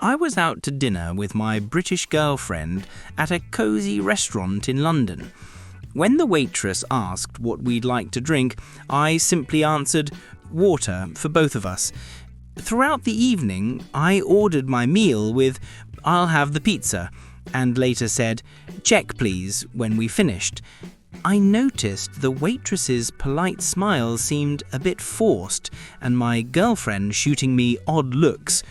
I was out to dinner with my British girlfriend at a cosy restaurant in London. When the waitress asked what we'd like to drink, I simply answered, water for both of us. Throughout the evening, I ordered my meal with, "I'll have the pizza," and later said, "Check please," when we finished. I noticed the waitress's polite smile seemed a bit forced, and my girlfriend shooting me odd looks.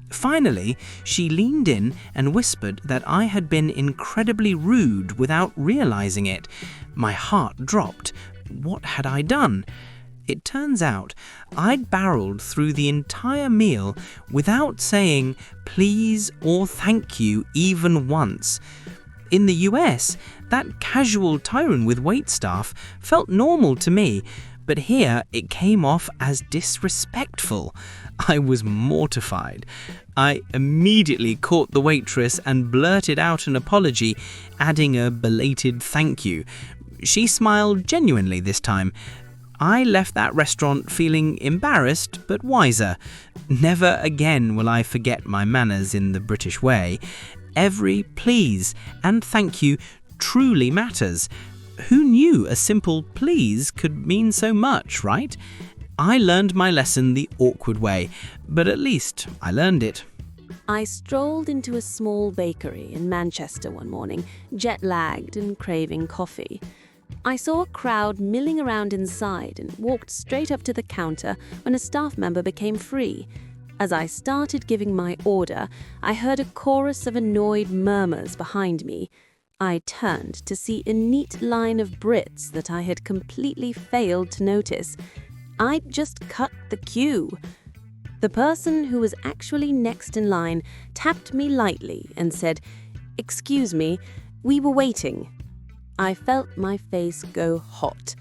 Finally, she leaned in and whispered that I had been incredibly rude without realizing it. My heart dropped. What had I done? It turns out I'd barreled through the entire meal without saying please or thank you even once. In the US, that casual tone with waitstaff felt normal to me, but here it came off as disrespectful. I was mortified. I immediately caught the waitress and blurted out an apology, adding a belated thank you. She smiled genuinely this time. I left that restaurant feeling embarrassed but wiser. Never again will I forget my manners in the British way. Every please and thank you truly matters. Who knew a simple please could mean so much, right? I learned my lesson the awkward way, but at least I learned it. I strolled into a small bakery in Manchester one morning, jet-lagged and craving coffee. I saw a crowd milling around inside and walked straight up to the counter when a staff member became free. As I started giving my order, I heard a chorus of annoyed murmurs behind me. I turned to see a neat line of Brits that I had completely failed to notice. I'd just cut the queue. The person who was actually next in line tapped me lightly and said, "Excuse me, we were waiting." I felt my face go hot.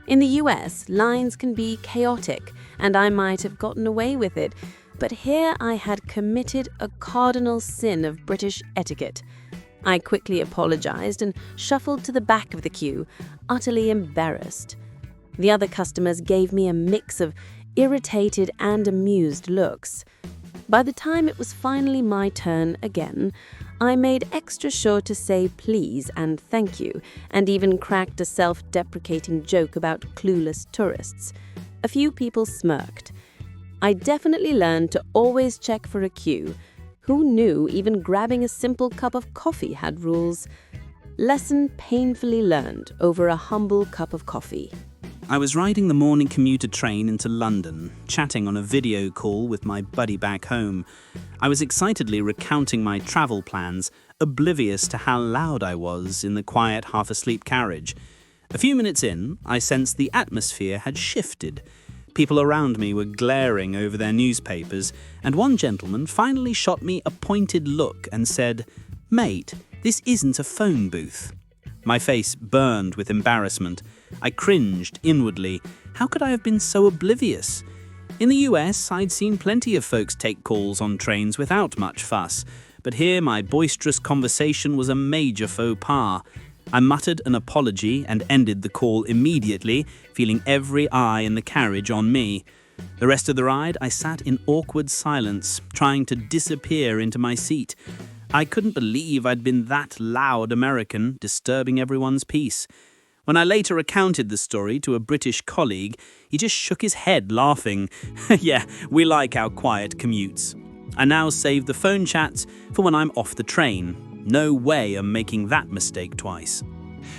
In the US, lines can be chaotic, and I might have gotten away with it, but here I had committed a cardinal sin of British etiquette. I quickly apologized and shuffled to the back of the queue, utterly embarrassed. The other customers gave me a mix of irritated and amused looks. By the time it was finally my turn again, I made extra sure to say please and thank you, and even cracked a self-deprecating joke about clueless tourists. A few people smirked. I definitely learned to always check for a queue. Who knew even grabbing a simple cup of coffee had rules? Lesson painfully learned over a humble cup of coffee. I was riding the morning commuter train into London, chatting on a video call with my buddy back home. I was excitedly recounting my travel plans, oblivious to how loud I was in the quiet, half-asleep carriage. A few minutes in, I sensed the atmosphere had shifted. People around me were glaring over their newspapers, and one gentleman finally shot me a pointed look and said, "Mate, this isn't a phone booth." My face burned with embarrassment. I cringed inwardly. How could I have been so oblivious? In the US, I'd seen plenty of folks take calls on trains without much fuss, but here my boisterous conversation was a major faux pas. I muttered an apology and ended the call immediately, feeling every eye in the carriage on me. The rest of the ride, I sat in awkward silence, trying to disappear into my seat. I couldn't believe I'd been that loud American, disturbing everyone's peace. When I later recounted the story to a British colleague, he just shook his head, laughing. Yeah, we like our quiet commutes. I now save the phone chats for when I'm off the train. No way I'm making that mistake twice.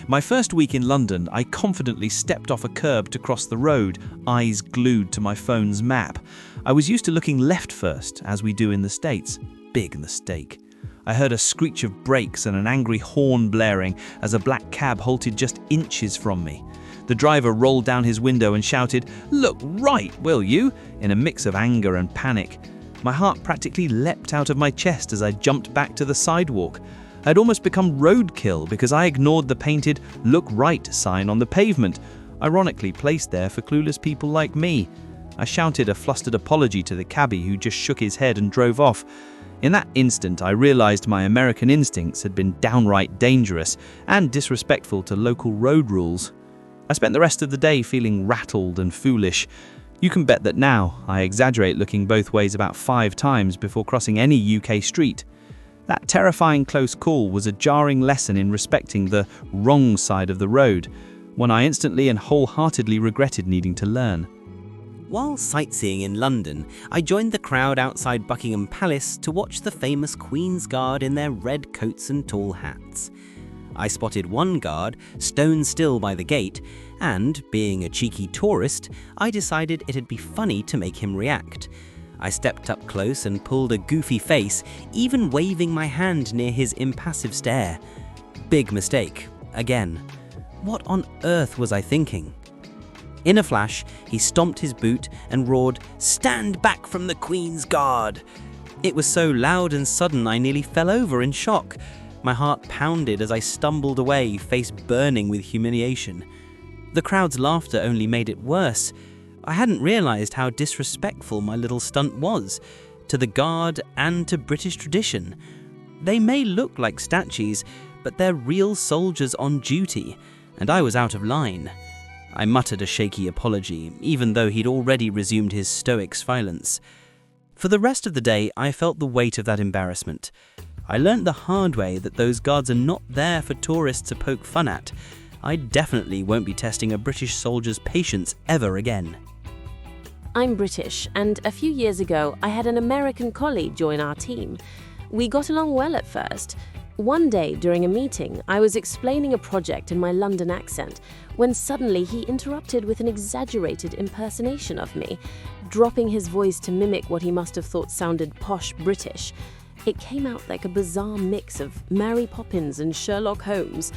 My first week in London, I confidently stepped off a curb to cross the road, eyes glued to my phone's map. I was used to looking left first, as we do in the States. Big mistake. I heard a screech of brakes and an angry horn blaring as a black cab halted just inches from me. The driver rolled down his window and shouted, "Look right, will you?" in a mix of anger and panic. My heart practically leapt out of my chest as I jumped back to the sidewalk. I'd almost become roadkill because I ignored the painted "Look right" sign on the pavement, ironically placed there for clueless people like me. I shouted a flustered apology to the cabbie who just shook his head and drove off. In that instant, I realized my American instincts had been downright dangerous and disrespectful to local road rules. I spent the rest of the day feeling rattled and foolish. You can bet that now I exaggerate looking both ways about 5 times before crossing any UK street. That terrifying close call was a jarring lesson in respecting the wrong side of the road, one I instantly and wholeheartedly regretted needing to learn. While sightseeing in London, I joined the crowd outside Buckingham Palace to watch the famous Queen's Guard in their red coats and tall hats. I spotted one guard stone still by the gate, and, being a cheeky tourist, I decided it'd be funny to make him react. I stepped up close and pulled a goofy face, even waving my hand near his impassive stare. Big mistake, again. What on earth was I thinking? In a flash, he stomped his boot and roared, "Stand back from the Queen's Guard!" It was so loud and sudden I nearly fell over in shock. My heart pounded as I stumbled away, face burning with humiliation. The crowd's laughter only made it worse. I hadn't realised how disrespectful my little stunt was, to the guard and to British tradition. They may look like statues, but they're real soldiers on duty, and I was out of line. I muttered a shaky apology, even though he'd already resumed his stoic silence. For the rest of the day, I felt the weight of that embarrassment. I learnt the hard way that those guards are not there for tourists to poke fun at. I definitely won't be testing a British soldier's patience ever again. I'm British, and a few years ago, I had an American colleague join our team. We got along well at first. One day during a meeting, I was explaining a project in my London accent when suddenly he interrupted with an exaggerated impersonation of me, dropping his voice to mimic what he must have thought sounded posh British. It came out like a bizarre mix of Mary Poppins and Sherlock Holmes.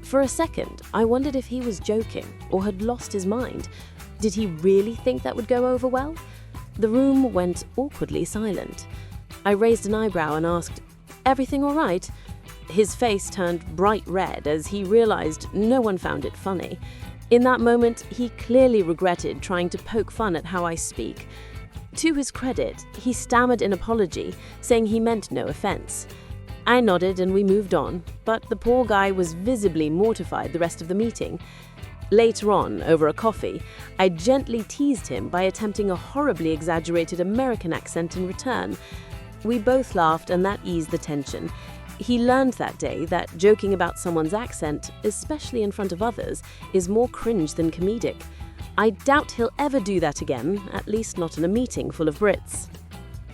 For a second, I wondered if he was joking or had lost his mind. Did he really think that would go over well? The room went awkwardly silent. I raised an eyebrow and asked, "Everything all right?" His face turned bright red as he realized no one found it funny. In that moment, he clearly regretted trying to poke fun at how I speak. To his credit, he stammered an apology, saying he meant no offense. I nodded and we moved on, but the poor guy was visibly mortified the rest of the meeting. Later on, over a coffee, I gently teased him by attempting a horribly exaggerated American accent in return. We both laughed and that eased the tension. He learned that day that joking about someone's accent, especially in front of others, is more cringe than comedic. I doubt he'll ever do that again, at least not in a meeting full of Brits.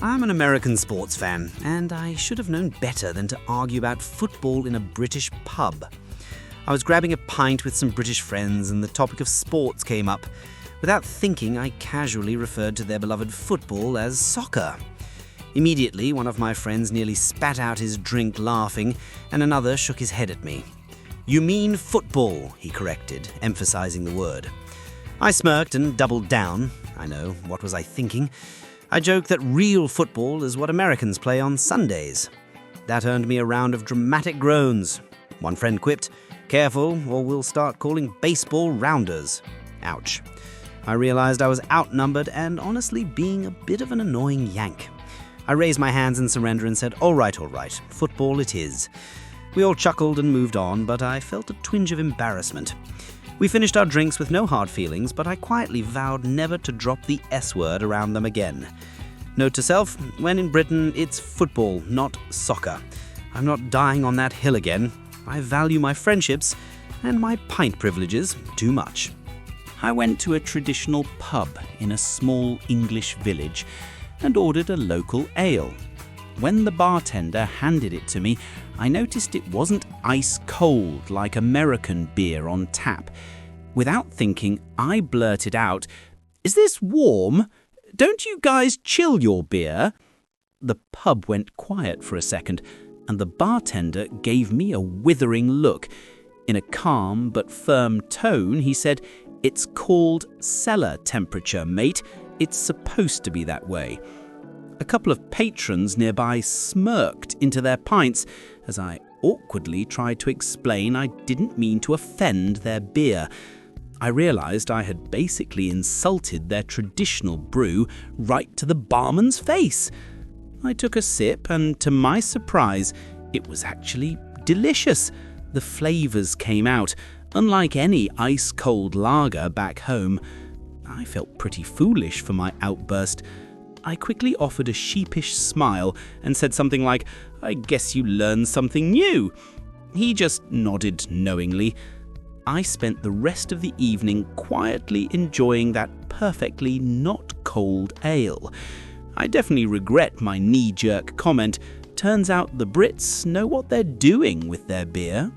I'm an American sports fan, and I should have known better than to argue about football in a British pub. I was grabbing a pint with some British friends and the topic of sports came up. Without thinking, I casually referred to their beloved football as soccer. Immediately, one of my friends nearly spat out his drink laughing, and another shook his head at me. "You mean football," he corrected, emphasizing the word. I smirked and doubled down. I know, what was I thinking? I joked that real football is what Americans play on Sundays. That earned me a round of dramatic groans. One friend quipped, "Careful, or we'll start calling baseball rounders." Ouch. I realized I was outnumbered and honestly being a bit of an annoying yank. I raised my hands in surrender and said, all right, football it is." We all chuckled and moved on, but I felt a twinge of embarrassment. We finished our drinks with no hard feelings, but I quietly vowed never to drop the S word around them again. Note to self, when in Britain, it's football, not soccer. I'm not dying on that hill again. I value my friendships and my pint privileges too much. I went to a traditional pub in a small English village and ordered a local ale. When the bartender handed it to me, I noticed it wasn't ice cold like American beer on tap. Without thinking, I blurted out, "Is this warm? Don't you guys chill your beer?" The pub went quiet for a second, and the bartender gave me a withering look. In a calm but firm tone, he said, "It's called cellar temperature, mate. It's supposed to be that way." A couple of patrons nearby smirked into their pints as I awkwardly tried to explain I didn't mean to offend their beer. I realized I had basically insulted their traditional brew right to the barman's face. I took a sip and, to my surprise, it was actually delicious. The flavors came out, unlike any ice-cold lager back home. I felt pretty foolish for my outburst. I quickly offered a sheepish smile and said something like, "I guess you learned something new." He just nodded knowingly. I spent the rest of the evening quietly enjoying that perfectly not cold ale. I definitely regret my knee-jerk comment. Turns out the Brits know what they're doing with their beer.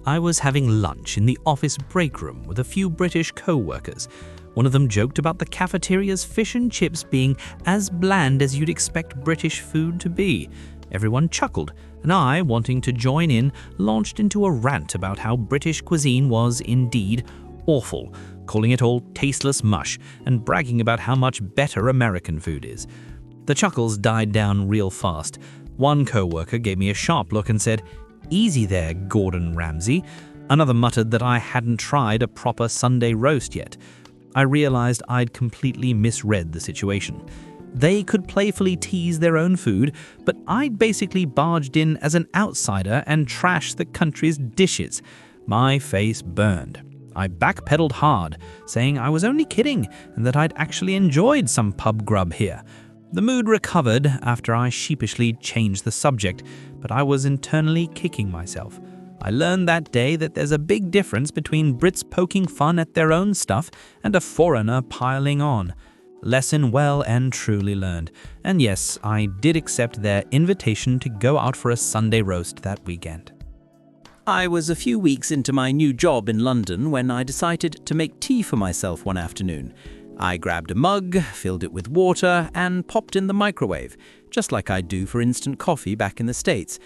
I was having lunch in the office break room with a few British co-workers. One of them joked about the cafeteria's fish and chips being as bland as you'd expect British food to be. Everyone chuckled, and I, wanting to join in, launched into a rant about how British cuisine was indeed awful, calling it all tasteless mush and bragging about how much better American food is. The chuckles died down real fast. One co-worker gave me a sharp look and said, "Easy there, Gordon Ramsay." Another muttered that I hadn't tried a proper Sunday roast yet. I realized I'd completely misread the situation. They could playfully tease their own food, but I'd basically barged in as an outsider and trashed the country's dishes. My face burned. I backpedaled hard, saying I was only kidding and that I'd actually enjoyed some pub grub here. The mood recovered after I sheepishly changed the subject, but I was internally kicking myself. I learned that day that there's a big difference between Brits poking fun at their own stuff and a foreigner piling on. Lesson well and truly learned. And yes, I did accept their invitation to go out for a Sunday roast that weekend. I was a few weeks into my new job in London when I decided to make tea for myself one afternoon. I grabbed a mug, filled it with water, and popped in the microwave, just like I do for instant coffee back in the States.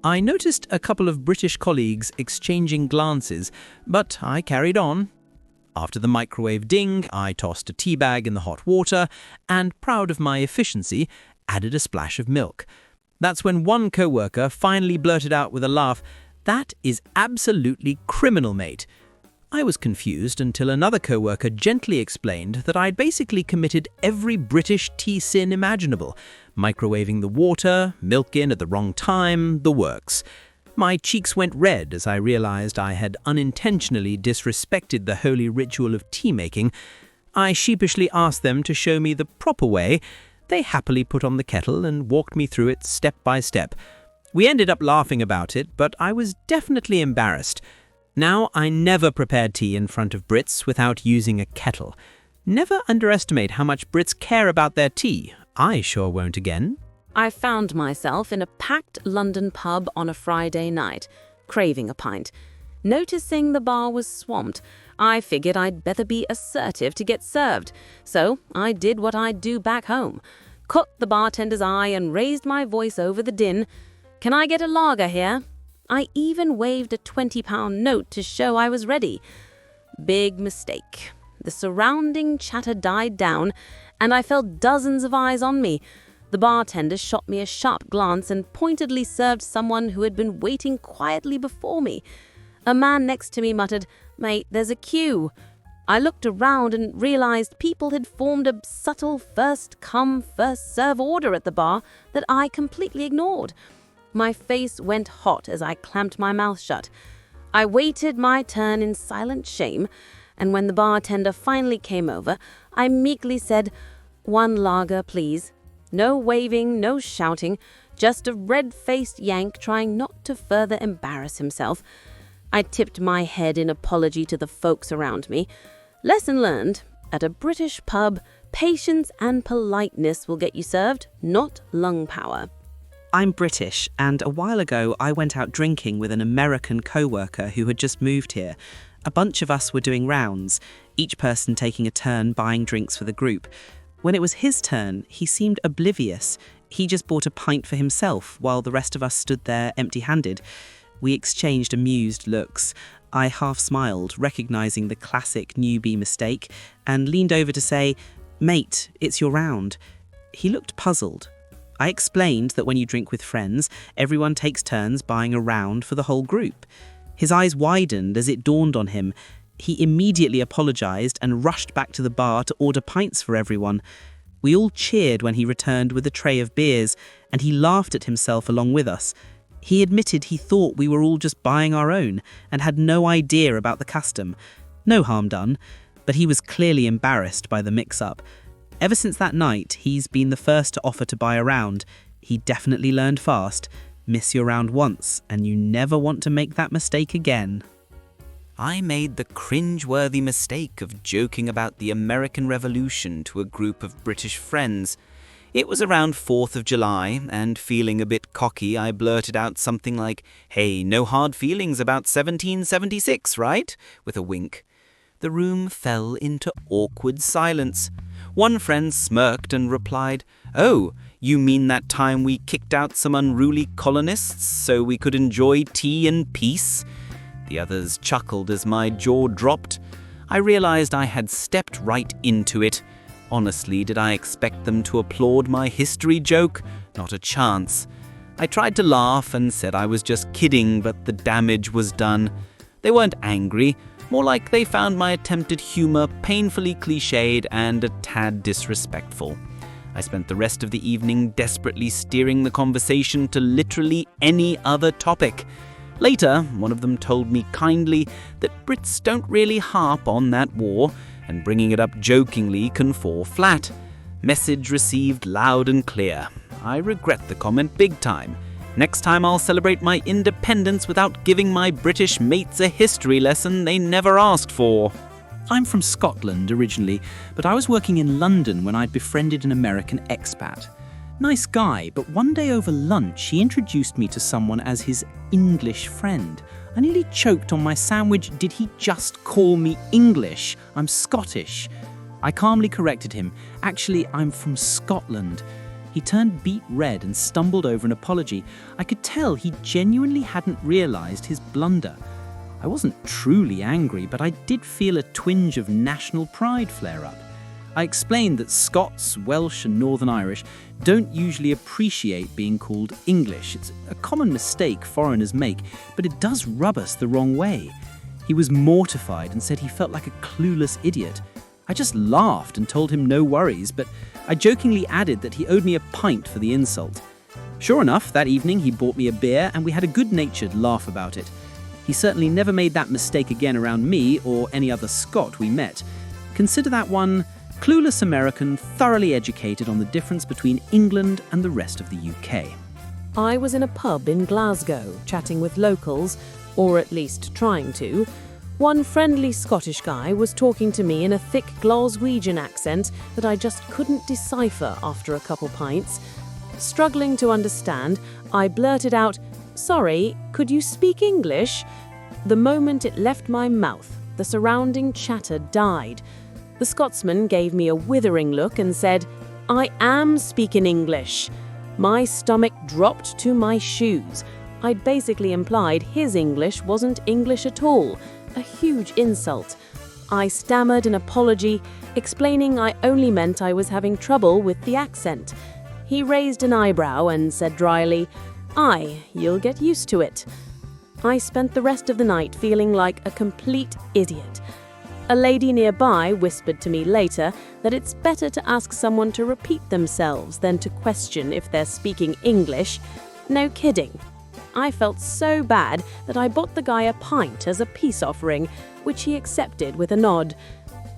I noticed a couple of British colleagues exchanging glances, but I carried on. After the microwave ding, I tossed a tea bag in the hot water and, proud of my efficiency, added a splash of milk. That's when one co-worker finally blurted out with a laugh, "That is absolutely criminal, mate." I was confused until another co-worker gently explained that I'd basically committed every British tea sin imaginable, microwaving the water, milk in at the wrong time, the works. My cheeks went red as I realized I had unintentionally disrespected the holy ritual of tea making. I sheepishly asked them to show me the proper way. They happily put on the kettle and walked me through it step by step. We ended up laughing about it, but I was definitely embarrassed. Now I never prepare tea in front of Brits without using a kettle. Never underestimate how much Brits care about their tea. I sure won't again. I found myself in a packed London pub on a Friday night, craving a pint. Noticing the bar was swamped, I figured I'd better be assertive to get served. So I did what I'd do back home. Caught the bartender's eye and raised my voice over the din. "Can I get a lager here?" I even waved a £20 note to show I was ready. Big mistake. The surrounding chatter died down, and I felt dozens of eyes on me. The bartender shot me a sharp glance and pointedly served someone who had been waiting quietly before me. A man next to me muttered, "Mate, there's a queue." I looked around and realized people had formed a subtle first-come, first-serve order at the bar that I completely ignored. My face went hot as I clamped my mouth shut. I waited my turn in silent shame, and when the bartender finally came over, I meekly said, "One lager, please." No waving, no shouting, just a red-faced Yank trying not to further embarrass himself. I tipped my head in apology to the folks around me. Lesson learned, at a British pub, patience and politeness will get you served, not lung power. I'm British, and a while ago I went out drinking with an American co-worker who had just moved here. A bunch of us were doing rounds, each person taking a turn buying drinks for the group. When it was his turn, he seemed oblivious. He just bought a pint for himself, while the rest of us stood there empty-handed. We exchanged amused looks. I half smiled, recognising the classic newbie mistake, and leaned over to say, "Mate, it's your round." He looked puzzled. I explained that when you drink with friends, everyone takes turns buying a round for the whole group. His eyes widened as it dawned on him. He immediately apologised and rushed back to the bar to order pints for everyone. We all cheered when he returned with a tray of beers, and he laughed at himself along with us. He admitted he thought we were all just buying our own and had no idea about the custom. No harm done. but he was clearly embarrassed by the mix-up. Ever since that night, he's been the first to offer to buy a round. He definitely learned fast. Miss your round once, and you never want to make that mistake again. I made the cringe-worthy mistake of joking about the American Revolution to a group of British friends. It was around 4th of July, and feeling a bit cocky, I blurted out something like, "Hey, no hard feelings about 1776, right?" with a wink. The room fell into awkward silence. One friend smirked and replied, "Oh, you mean that time we kicked out some unruly colonists so we could enjoy tea and peace?" The others chuckled as my jaw dropped. I realized I had stepped right into it. Honestly, did I expect them to applaud my history joke? Not a chance. I tried to laugh and said I was just kidding, but the damage was done. They weren't angry, more like they found my attempted humor painfully cliched and a tad disrespectful. I spent the rest of the evening desperately steering the conversation to literally any other topic. Later, one of them told me kindly that Brits don't really harp on that war, and bringing it up jokingly can fall flat. Message received loud and clear. I regret the comment big time. Next time I'll celebrate my independence without giving my British mates a history lesson they never asked for. I'm from Scotland originally, but I was working in London when I'd befriended an American expat. Nice guy, but one day over lunch he introduced me to someone as his English friend. I nearly choked on my sandwich. Did he just call me English? I'm Scottish. I calmly corrected him. Actually, I'm from Scotland. He turned beet red and stumbled over an apology. I could tell he genuinely hadn't realised his blunder. I wasn't truly angry, but I did feel a twinge of national pride flare up. I explained that Scots, Welsh and Northern Irish don't usually appreciate being called English. It's a common mistake foreigners make, but it does rub us the wrong way. He was mortified and said he felt like a clueless idiot. I just laughed and told him no worries, but I jokingly added that he owed me a pint for the insult. Sure enough, that evening he bought me a beer and we had a good-natured laugh about it. He certainly never made that mistake again around me or any other Scot we met. Consider that one clueless American, thoroughly educated on the difference between England and the rest of the UK. I was in a pub in Glasgow, chatting with locals, or at least trying to. One friendly Scottish guy was talking to me in a thick Glaswegian accent that I just couldn't decipher after a couple pints. Struggling to understand, I blurted out, "Sorry, could you speak English?" The moment it left my mouth, the surrounding chatter died. The Scotsman gave me a withering look and said, "I am speaking English." My stomach dropped to my shoes. I'd basically implied his English wasn't English at all. A huge insult. I stammered an apology, explaining I only meant I was having trouble with the accent. He raised an eyebrow and said dryly, "Aye, you'll get used to it." I spent the rest of the night feeling like a complete idiot. A lady nearby whispered to me later that it's better to ask someone to repeat themselves than to question if they're speaking English. No kidding. I felt so bad that I bought the guy a pint as a peace offering, which he accepted with a nod.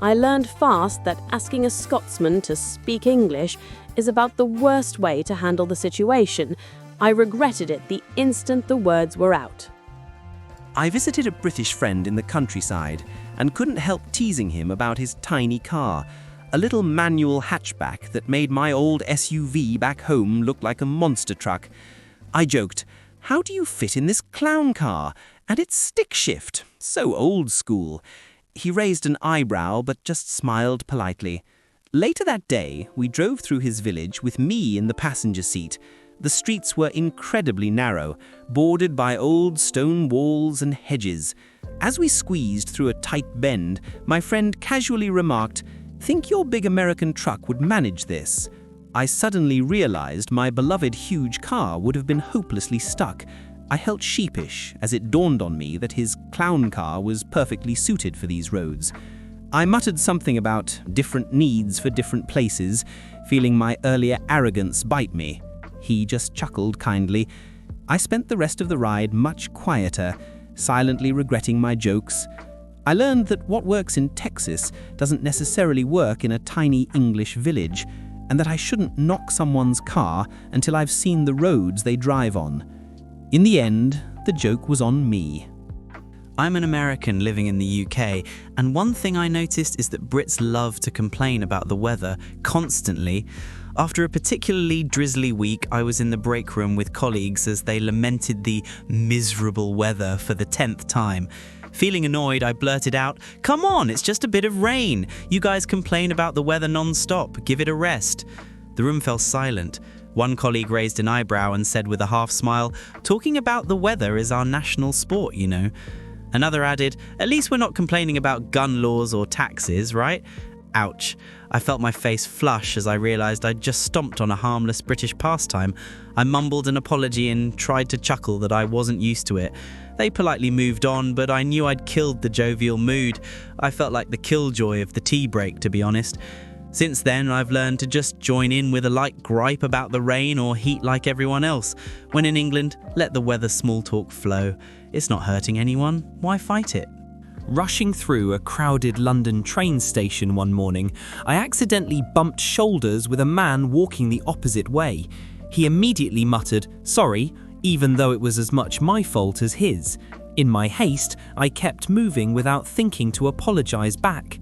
I learned fast that asking a Scotsman to speak English is about the worst way to handle the situation. I regretted it the instant the words were out. I visited a British friend in the countryside and couldn't help teasing him about his tiny car, a little manual hatchback that made my old SUV back home look like a monster truck. I joked, "How do you fit in this clown car? And it's stick shift, so old school." He raised an eyebrow but just smiled politely. Later that day, we drove through his village with me in the passenger seat. The streets were incredibly narrow, bordered by old stone walls and hedges. As we squeezed through a tight bend, my friend casually remarked, "Think your big American truck would manage this?" I suddenly realized my beloved huge car would have been hopelessly stuck. I felt sheepish as it dawned on me that his clown car was perfectly suited for these roads. I muttered something about different needs for different places, feeling my earlier arrogance bite me. He just chuckled kindly. I spent the rest of the ride much quieter, silently regretting my jokes. I learned that what works in Texas doesn't necessarily work in a tiny English village, and that I shouldn't knock someone's car until I've seen the roads they drive on. In the end, the joke was on me. I'm an American living in the UK, and one thing I noticed is that Brits love to complain about the weather constantly. After a particularly drizzly week, I was in the break room with colleagues as they lamented the miserable weather for the 10th time. Feeling annoyed, I blurted out, "Come on, it's just a bit of rain. You guys complain about the weather non-stop. Give it a rest." The room fell silent. One colleague raised an eyebrow and said with a half smile, "Talking about the weather is our national sport, you know." Another added, "At least we're not complaining about gun laws or taxes, right?" Ouch. I felt my face flush as I realised I'd just stomped on a harmless British pastime. I mumbled an apology and tried to chuckle that I wasn't used to it. They politely moved on, but I knew I'd killed the jovial mood. I felt like the killjoy of the tea break, to be honest. Since then, I've learned to just join in with a light gripe about the rain or heat like everyone else. When in England, let the weather small talk flow. It's not hurting anyone. Why fight it? Rushing through a crowded London train station one morning, I accidentally bumped shoulders with a man walking the opposite way. He immediately muttered, "Sorry," even though it was as much my fault as his. In my haste, I kept moving without thinking to apologise back.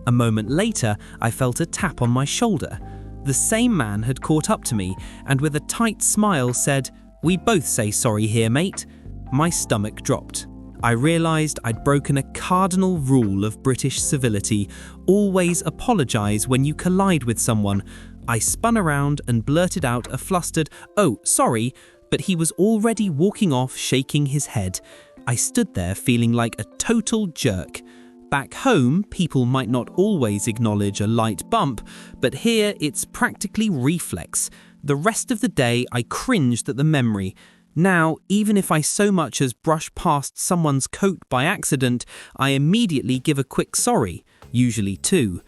A moment later, I felt a tap on my shoulder. The same man had caught up to me and with a tight smile said, "We both say sorry here, mate." My stomach dropped. I realised I'd broken a cardinal rule of British civility: always apologise when you collide with someone. I spun around and blurted out a flustered, "Oh, sorry," but he was already walking off, shaking his head. I stood there feeling like a total jerk. Back home, people might not always acknowledge a light bump, but here it's practically reflex. The rest of the day I cringed at the memory. Now, even if I so much as brush past someone's coat by accident, I immediately give a quick sorry, usually two.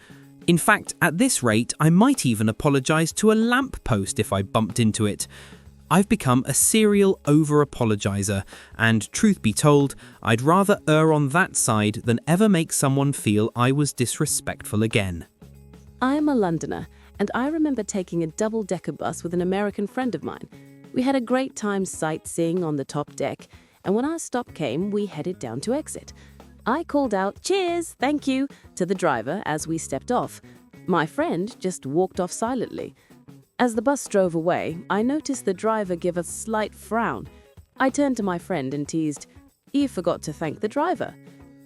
In fact, at this rate, I might even apologise to a lamppost if I bumped into it. I've become a serial over-apologiser, and truth be told, I'd rather err on that side than ever make someone feel I was disrespectful again. I'm a Londoner, and I remember taking a double-decker bus with an American friend of mine. We had a great time sightseeing on the top deck, and when our stop came, we headed down to exit. I called out, "Cheers, thank you," to the driver as we stepped off. My friend just walked off silently. As the bus drove away, I noticed the driver give a slight frown. I turned to my friend and teased, "You forgot to thank the driver."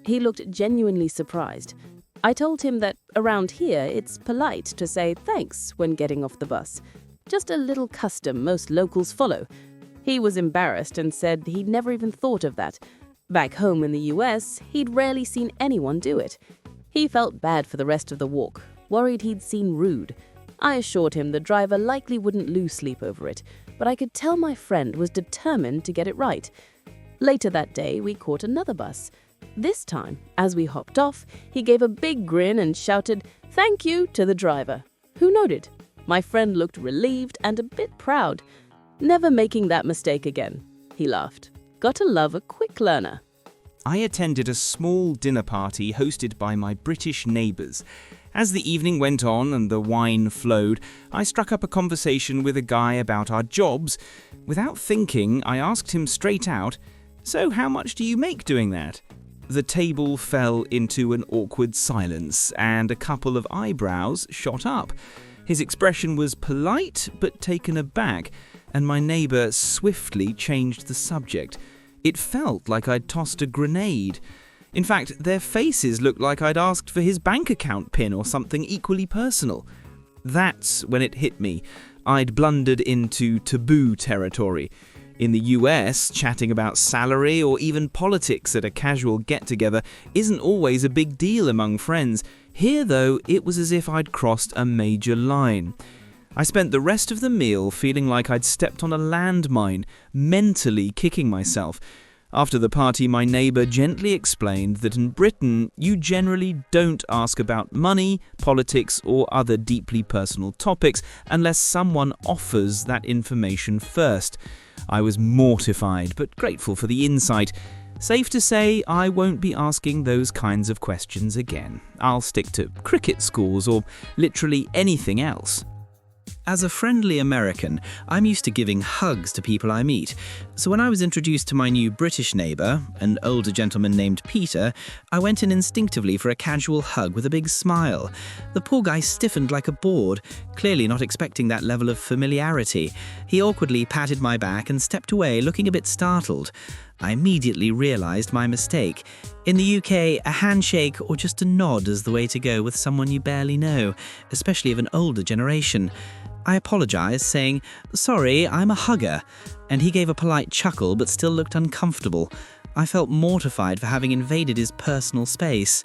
He looked genuinely surprised. I told him that around here it's polite to say thanks when getting off the bus. Just a little custom most locals follow. He was embarrassed and said he'd never even thought of that. Back home in the US, he'd rarely seen anyone do it. He felt bad for the rest of the walk, worried he'd seem rude. I assured him the driver likely wouldn't lose sleep over it, but I could tell my friend was determined to get it right. Later that day, we caught another bus. This time, as we hopped off, he gave a big grin and shouted, "Thank you," to the driver, who nodded. My friend looked relieved and a bit proud. "Never making that mistake again," he laughed. Gotta love a quick learner. I attended a small dinner party hosted by my British neighbours. As the evening went on and the wine flowed, I struck up a conversation with a guy about our jobs. Without thinking, I asked him straight out, "So how much do you make doing that?" The table fell into an awkward silence, and a couple of eyebrows shot up. His expression was polite but taken aback, and my neighbour swiftly changed the subject. It felt like I'd tossed a grenade. In fact, their faces looked like I'd asked for his bank account PIN or something equally personal. That's when it hit me. I'd blundered into taboo territory. In the US, chatting about salary or even politics at a casual get-together isn't always a big deal among friends. Here, though, it was as if I'd crossed a major line. I spent the rest of the meal feeling like I'd stepped on a landmine, mentally kicking myself. After the party, my neighbour gently explained that in Britain, you generally don't ask about money, politics, or other deeply personal topics unless someone offers that information first. I was mortified, but grateful for the insight. Safe to say, I won't be asking those kinds of questions again. I'll stick to cricket scores or literally anything else. As a friendly American, I'm used to giving hugs to people I meet. So when I was introduced to my new British neighbour, an older gentleman named Peter, I went in instinctively for a casual hug with a big smile. The poor guy stiffened like a board, clearly not expecting that level of familiarity. He awkwardly patted my back and stepped away, looking a bit startled. I immediately realised my mistake. In the UK, a handshake or just a nod is the way to go with someone you barely know, especially of an older generation. I apologised, saying, "Sorry, I'm a hugger," and he gave a polite chuckle but still looked uncomfortable. I felt mortified for having invaded his personal space.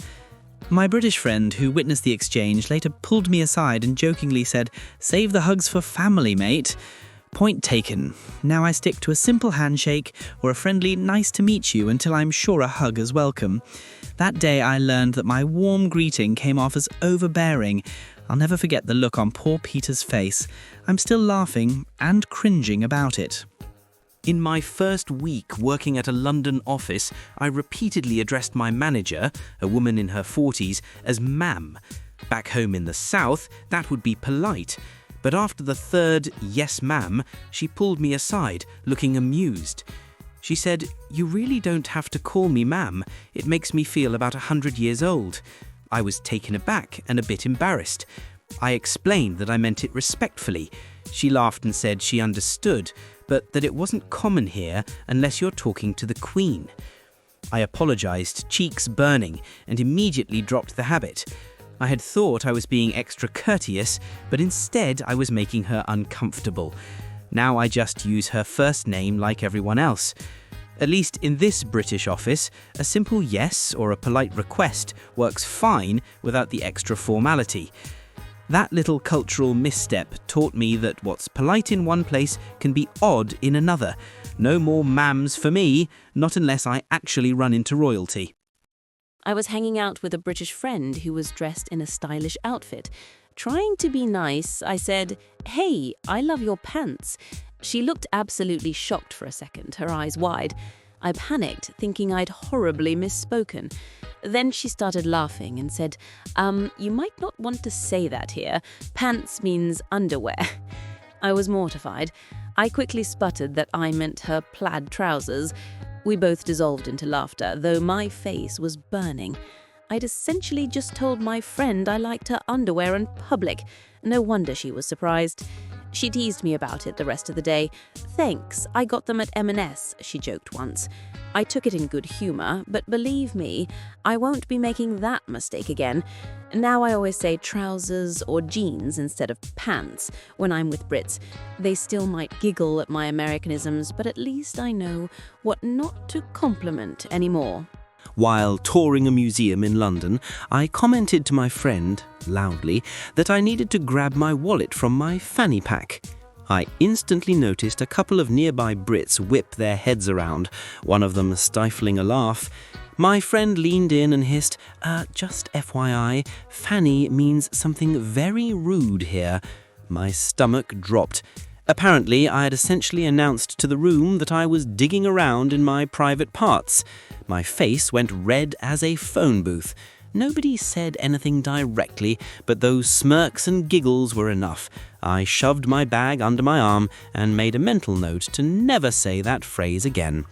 My British friend who witnessed the exchange later pulled me aside and jokingly said, "Save the hugs for family, mate." Point taken. Now I stick to a simple handshake or a friendly "nice to meet you" until I'm sure a hug is welcome. That day I learned that my warm greeting came off as overbearing. I'll never forget the look on poor Peter's face. I'm still laughing and cringing about it. In my first week working at a London office, I repeatedly addressed my manager, a woman in her 40s, as ma'am. Back home in the south, that would be polite. But after the third "yes ma'am," she pulled me aside, looking amused. She said, "You really don't have to call me ma'am. It makes me feel about 100 years old." I was taken aback and a bit embarrassed. I explained that I meant it respectfully. She laughed and said she understood, but that it wasn't common here unless you're talking to the Queen. I apologised, cheeks burning, and immediately dropped the habit. I had thought I was being extra courteous, but instead I was making her uncomfortable. Now I just use her first name like everyone else. At least in this British office, a simple yes or a polite request works fine without the extra formality. That little cultural misstep taught me that what's polite in one place can be odd in another. No more ma'ams for me, not unless I actually run into royalty. I was hanging out with a British friend who was dressed in a stylish outfit. Trying to be nice, I said, "Hey, I love your pants." She looked absolutely shocked for a second, her eyes wide. I panicked, thinking I'd horribly misspoken. Then she started laughing and said, "You might not want to say that here. Pants means underwear." I was mortified. I quickly sputtered that I meant her plaid trousers. We both dissolved into laughter, though my face was burning. I'd essentially just told my friend I liked her underwear in public. No wonder she was surprised. She teased me about it the rest of the day. "Thanks, I got them at M&S, she joked once. I took it in good humour, but believe me, I won't be making that mistake again. Now I always say trousers or jeans instead of pants when I'm with Brits. They still might giggle at my Americanisms, but at least I know what not to compliment anymore. While touring a museum in London, I commented to my friend, loudly, that I needed to grab my wallet from my fanny pack. I instantly noticed a couple of nearby Brits whip their heads around, one of them stifling a laugh. My friend leaned in and hissed, "Just FYI, fanny means something very rude here." My stomach dropped. Apparently, I had essentially announced to the room that I was digging around in my private parts. My face went red as a phone booth. Nobody said anything directly, but those smirks and giggles were enough. I shoved my bag under my arm and made a mental note to never say that phrase again.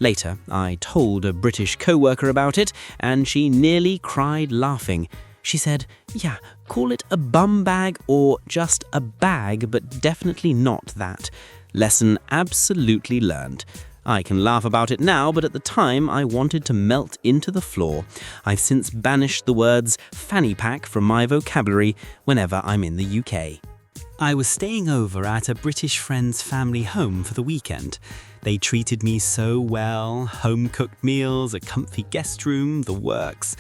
Later, I told a British co-worker about it, and she nearly cried laughing. She said, "Yeah, call it a bum bag or just a bag, but definitely not that." Lesson absolutely learned. I can laugh about it now, but at the time I wanted to melt into the floor. I've since banished the words fanny pack from my vocabulary whenever I'm in the UK. I was staying over at a British friend's family home for the weekend. They treated me so well, home-cooked meals, a comfy guest room, the works.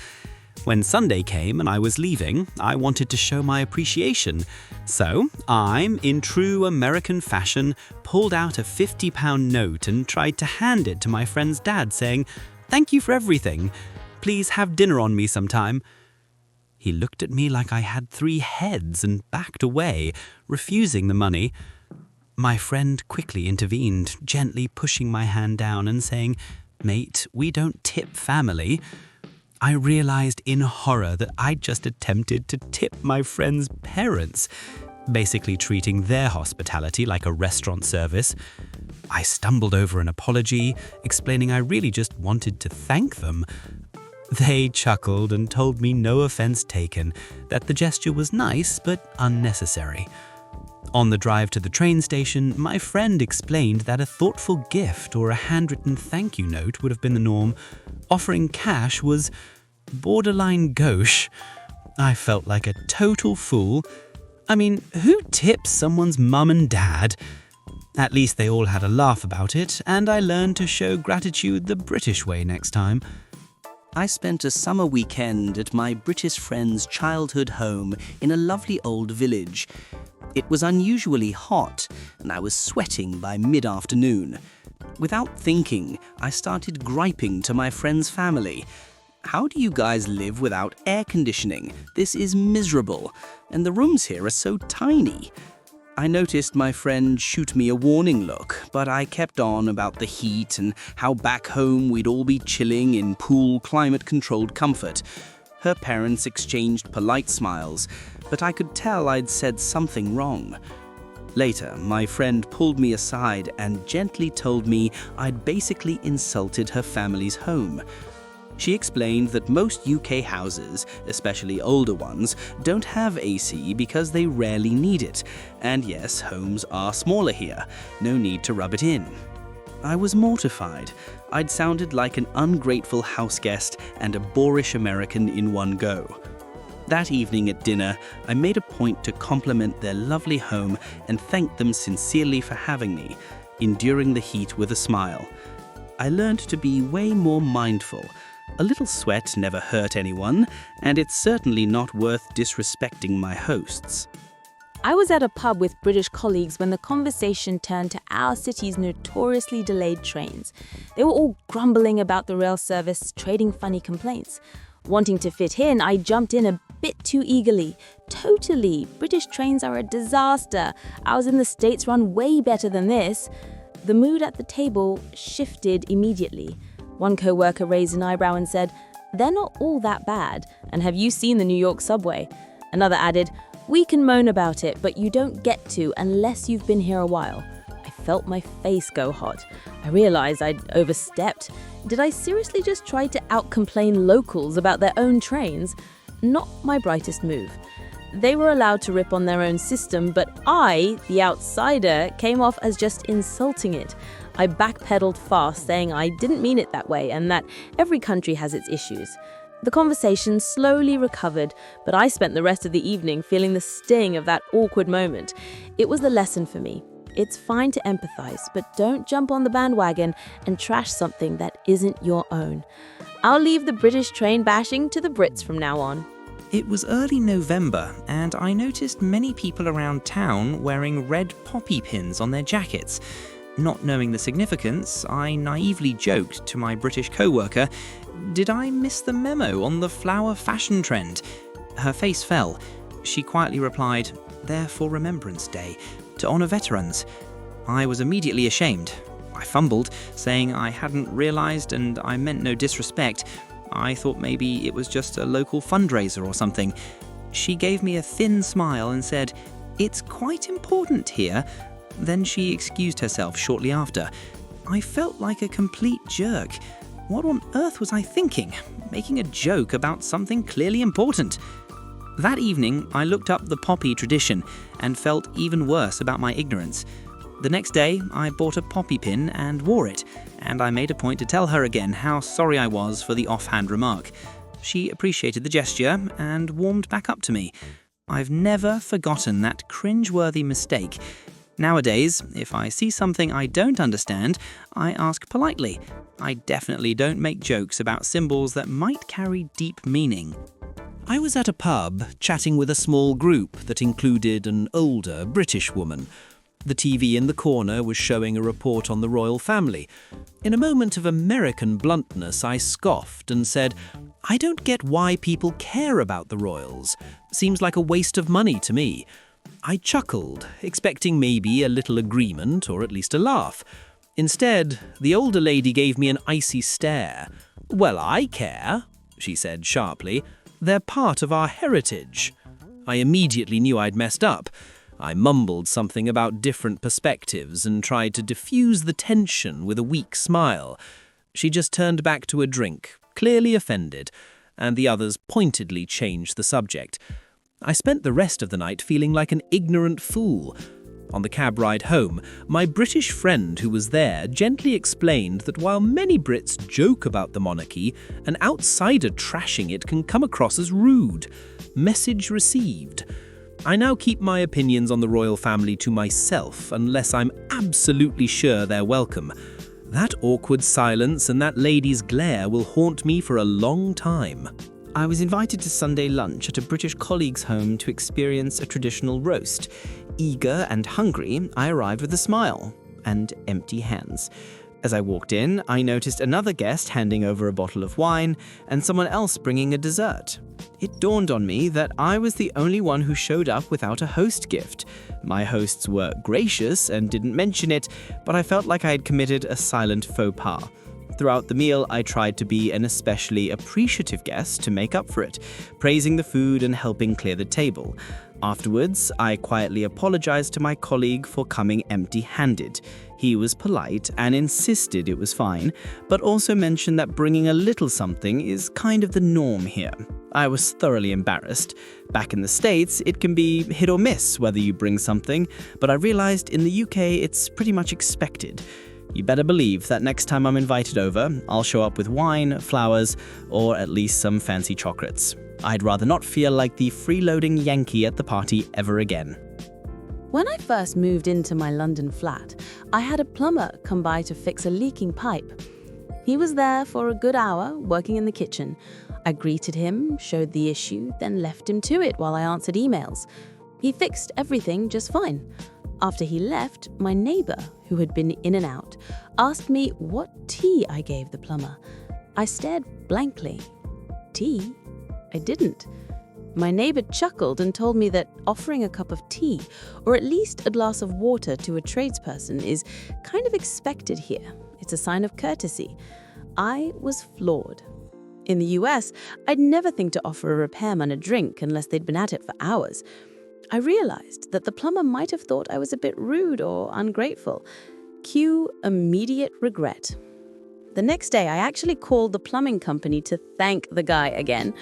When Sunday came and I was leaving, I wanted to show my appreciation. So I, in true American fashion, pulled out a £50 note and tried to hand it to my friend's dad, saying, "Thank you for everything. Please have dinner on me sometime." He looked at me like I had 3 heads and backed away, refusing the money. My friend quickly intervened, gently pushing my hand down and saying, Mate, we don't tip family. I realized in horror that I'd just attempted to tip my friend's parents, basically treating their hospitality like a restaurant service. I stumbled over an apology, explaining I really just wanted to thank them. They chuckled and told me no offense taken, that the gesture was nice but unnecessary. On the drive to the train station, my friend explained that a thoughtful gift or a handwritten thank you note would have been the norm. Offering cash was borderline gauche. I felt like a total fool. I mean, who tips someone's mum and dad? At least they all had a laugh about it, and I learned to show gratitude the British way next time. I spent a summer weekend at my British friend's childhood home in a lovely old village. It was unusually hot, and I was sweating by mid-afternoon. Without thinking, I started griping to my friend's family. How do you guys live without air conditioning? This is miserable, and the rooms here are so tiny. I noticed my friend shoot me a warning look, but I kept on about the heat and how back home we'd all be chilling in pool climate-controlled comfort. Her parents exchanged polite smiles, but I could tell I'd said something wrong. Later, my friend pulled me aside and gently told me I'd basically insulted her family's home. She explained that most UK houses, especially older ones, don't have AC because they rarely need it. And yes, homes are smaller here. No need to rub it in. I was mortified. I'd sounded like an ungrateful houseguest and a boorish American in one go. That evening at dinner, I made a point to compliment their lovely home and thank them sincerely for having me, enduring the heat with a smile. I learned to be way more mindful. A little sweat never hurt anyone, and it's certainly not worth disrespecting my hosts. I was at a pub with British colleagues when the conversation turned to our city's notoriously delayed trains. They were all grumbling about the rail service, trading funny complaints. Wanting to fit in, I jumped in a bit too eagerly. Totally, British trains are a disaster. Ours in the States run way better than this. The mood at the table shifted immediately. One co-worker raised an eyebrow and said, "They're not all that bad, and have you seen the New York subway?" Another added, "We can moan about it, but you don't get to unless you've been here a while." I felt my face go hot. I realized I'd overstepped. Did I seriously just try to out-complain locals about their own trains? Not my brightest move. They were allowed to rip on their own system, but I, the outsider, came off as just insulting it. I backpedaled fast, saying I didn't mean it that way and that every country has its issues. The conversation slowly recovered, but I spent the rest of the evening feeling the sting of that awkward moment. It was the lesson for me. It's fine to empathize, but don't jump on the bandwagon and trash something that isn't your own. I'll leave the British train bashing to the Brits from now on. It was early November, and I noticed many people around town wearing red poppy pins on their jackets. Not knowing the significance, I naively joked to my British co-worker, "Did I miss the memo on the flower fashion trend?" Her face fell. She quietly replied, "They're for Remembrance Day, to honour veterans." I was immediately ashamed. I fumbled, saying I hadn't realised and I meant no disrespect. I thought maybe it was just a local fundraiser or something. She gave me a thin smile and said, "It's quite important here." Then she excused herself shortly after. I felt like a complete jerk. What on earth was I thinking? Making a joke about something clearly important. That evening, I looked up the poppy tradition and felt even worse about my ignorance. The next day, I bought a poppy pin and wore it, and I made a point to tell her again how sorry I was for the offhand remark. She appreciated the gesture and warmed back up to me. I've never forgotten that cringe-worthy mistake. Nowadays, if I see something I don't understand, I ask politely. I definitely don't make jokes about symbols that might carry deep meaning. I was at a pub chatting with a small group that included an older British woman. The TV in the corner was showing a report on the royal family. In a moment of American bluntness, I scoffed and said, "I don't get why people care about the royals. Seems like a waste of money to me." I chuckled, expecting maybe a little agreement or at least a laugh. Instead, the older lady gave me an icy stare. "Well, I care," she said sharply. "They're part of our heritage." I immediately knew I'd messed up. I mumbled something about different perspectives and tried to diffuse the tension with a weak smile. She just turned back to a drink, clearly offended, and the others pointedly changed the subject. I spent the rest of the night feeling like an ignorant fool. On the cab ride home, my British friend who was there gently explained that while many Brits joke about the monarchy, an outsider trashing it can come across as rude. Message received. I now keep my opinions on the royal family to myself unless I'm absolutely sure they're welcome. That awkward silence and that lady's glare will haunt me for a long time. I was invited to Sunday lunch at a British colleague's home to experience a traditional roast. Eager and hungry, I arrived with a smile and empty hands. As I walked in, I noticed another guest handing over a bottle of wine and someone else bringing a dessert. It dawned on me that I was the only one who showed up without a host gift. My hosts were gracious and didn't mention it, but I felt like I had committed a silent faux pas. Throughout the meal, I tried to be an especially appreciative guest to make up for it, praising the food and helping clear the table. Afterwards, I quietly apologized to my colleague for coming empty-handed. He was polite and insisted it was fine, but also mentioned that bringing a little something is kind of the norm here. I was thoroughly embarrassed. Back in the States, it can be hit or miss whether you bring something, but I realized in the UK it's pretty much expected. You better believe that next time I'm invited over, I'll show up with wine, flowers, or at least some fancy chocolates. I'd rather not feel like the freeloading Yankee at the party ever again. When I first moved into my London flat, I had a plumber come by to fix a leaking pipe. He was there for a good hour, working in the kitchen. I greeted him, showed the issue, then left him to it while I answered emails. He fixed everything just fine. After he left, my neighbor, who had been in and out, asked me what tea I gave the plumber. I stared blankly. Tea? I didn't. My neighbor chuckled and told me that offering a cup of tea, or at least a glass of water to a tradesperson, is kind of expected here. It's a sign of courtesy. I was floored. In the US, I'd never think to offer a repairman a drink unless they'd been at it for hours. I realized that the plumber might have thought I was a bit rude or ungrateful. Cue immediate regret. The next day, I actually called the plumbing company to thank the guy again.